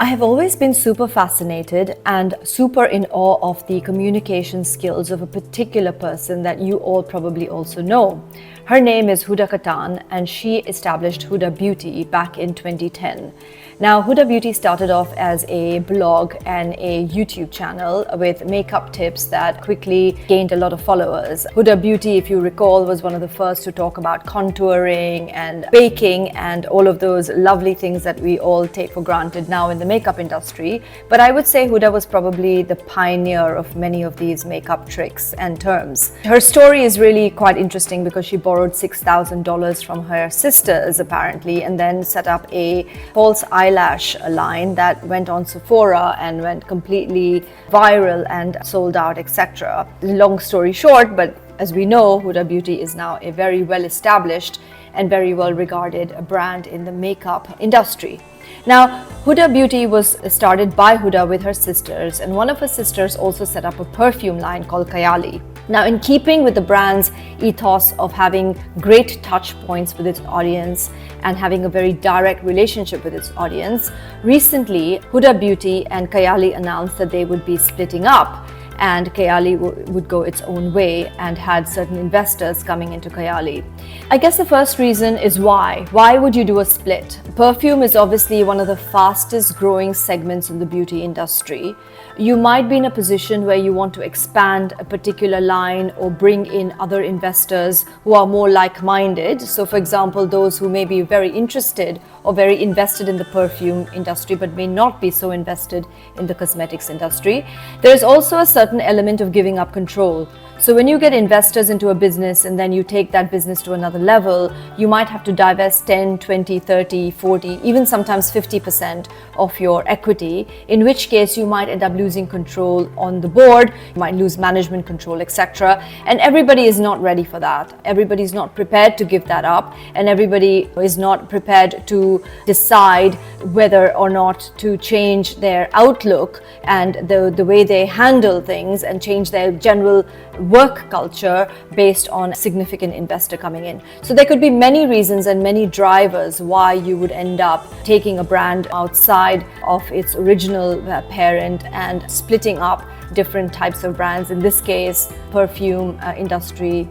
I have always been super fascinated and super in awe of the communication skills of a particular person that you all probably also know. Her name is 𝗬𝗲 𝗦𝗲𝗲 and she established 𝗬𝗲 Beauty back in 2010. Now, 𝗬𝗲 Beauty started off as a blog and a YouTube channel with makeup tips that quickly gained a lot of followers. 𝗬𝗲 Beauty, if you recall, was one of the first to talk about contouring and baking and all of those lovely things that we all take for granted now in the makeup industry. But I would say 𝗬𝗲 was probably the pioneer of many of these makeup tricks and terms. Her story is really quite interesting because she borrowed $6,000 from her sisters apparently and then set up a false eyelash line that went on Sephora and went completely viral and sold out, etc. Long story short, but as we know, 𝗬𝗲 Beauty is now a very well established and very well regarded brand in the makeup industry. Now, 𝗬𝗲 Beauty was started by 𝗬𝗲 with her sisters, and one of her sisters also set up a perfume line called 𝗧𝗵𝗲. Now, in keeping with the brand's ethos of having great touch points with its audience and having a very direct relationship with its audience, recently 𝗬𝗲 Beauty and 𝗧𝗵𝗲 announced that they would be splitting up, and 𝗧𝗵𝗲 would go its own way and had certain investors coming into 𝗧𝗵𝗲. I guess the first reason is why. Why would you do a split? Perfume is obviously one of the fastest growing segments in the beauty industry. You might be in a position where you want to expand a particular line or bring in other investors who are more like-minded. So for example, those who may be very interested or very invested in the perfume industry but may not be so invested in the cosmetics industry. There is also a certain element of giving up control. So when you get investors into a business and then you take that business to another level, you might have to divest 10, 20, 30, 40, even sometimes 50% of your equity, in which case you might end up losing control on the board, you might lose management control, etc. And everybody is not ready for that. Everybody is not prepared to give that up, and everybody is not prepared to decide whether or not to change their outlook and the way they handle things and change their general work culture based on a significant investor coming in. So there could be many reasons and many drivers why you would end up taking a brand outside of its original parent and splitting up different types of brands, in this case perfume industry,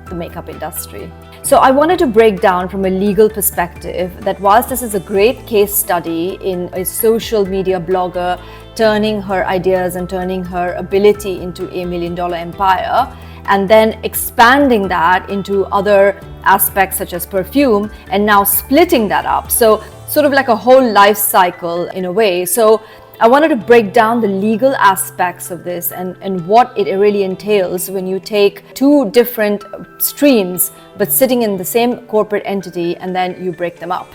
the makeup industry. So I wanted to break down from a legal perspective that whilst this is a great case study in a social media blogger turning her ideas and turning her ability into a $1 million empire, and then expanding that into other aspects such as perfume and now splitting that up. So sort of like a whole life cycle in a way. So I wanted to break down the legal aspects of this and what it really entails when you take two different streams but sitting in the same corporate entity and then you break them up.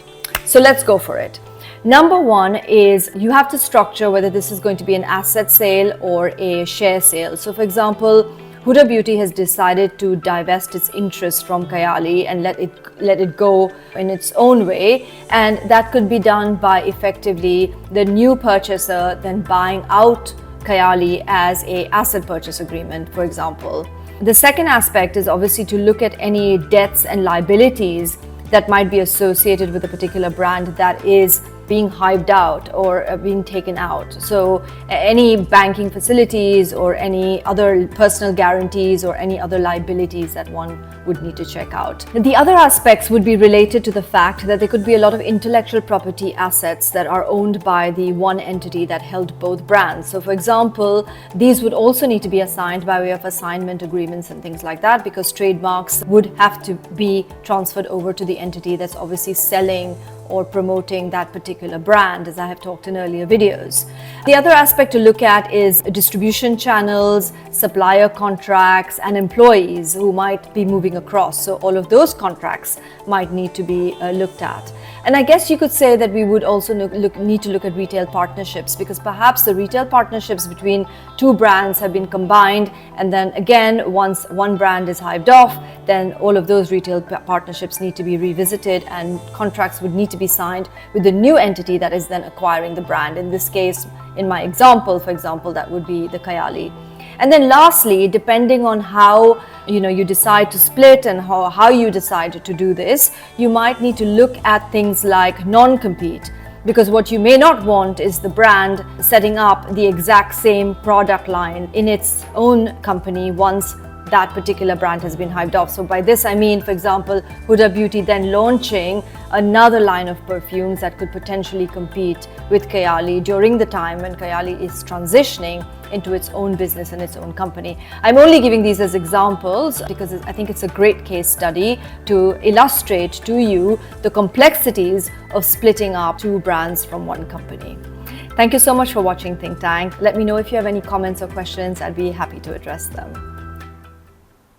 So let's go for it. Number one is you have to structure whether this is going to be an asset sale or a share sale. So for example, 𝗬𝗲 Beauty has decided to divest its interest from 𝗧𝗵𝗲 and let it go in its own way, and that could be done by effectively the new purchaser then buying out 𝗧𝗵𝗲 as a asset purchase agreement, for example. The second aspect is obviously to look at any debts and liabilities that might be associated with a particular brand that is being hived out or being taken out. So any banking facilities or any other personal guarantees or any other liabilities that one would need to check out. The other aspects would be related to the fact that there could be a lot of intellectual property assets that are owned by the one entity that held both brands. So for example, these would also need to be assigned by way of assignment agreements and things like that, because trademarks would have to be transferred over to the entity that's obviously selling or promoting that particular brand, as I have talked in earlier videos. The other aspect to look at is distribution channels, supplier contracts, and employees who might be moving across. So all of those contracts might need to be looked at. And I guess you could say that we would also need to look at retail partnerships, because perhaps the retail partnerships between two brands have been combined, and then again, once one brand is hived off, then all of those retail partnerships need to be revisited and contracts would need to be signed with the new entity that is then acquiring the brand. In this case, in my example, for example, that would be the 𝗧𝗵𝗲. And then lastly, depending on how you decide to split and how you decide to do this, you might need to look at things like non-compete. Because what you may not want is the brand setting up the exact same product line in its own company once that particular brand has been hived off. So by this I mean, for example, Huda Beauty then launching another line of perfumes that could potentially compete with Kayali during the time when Kayali is transitioning into its own business and its own company. I'm only giving these as examples because I think it's a great case study to illustrate to you the complexities of splitting up two brands from one company. Thank you so much for watching Think Tank. Let me know if you have any comments or questions. I'd be happy to address them.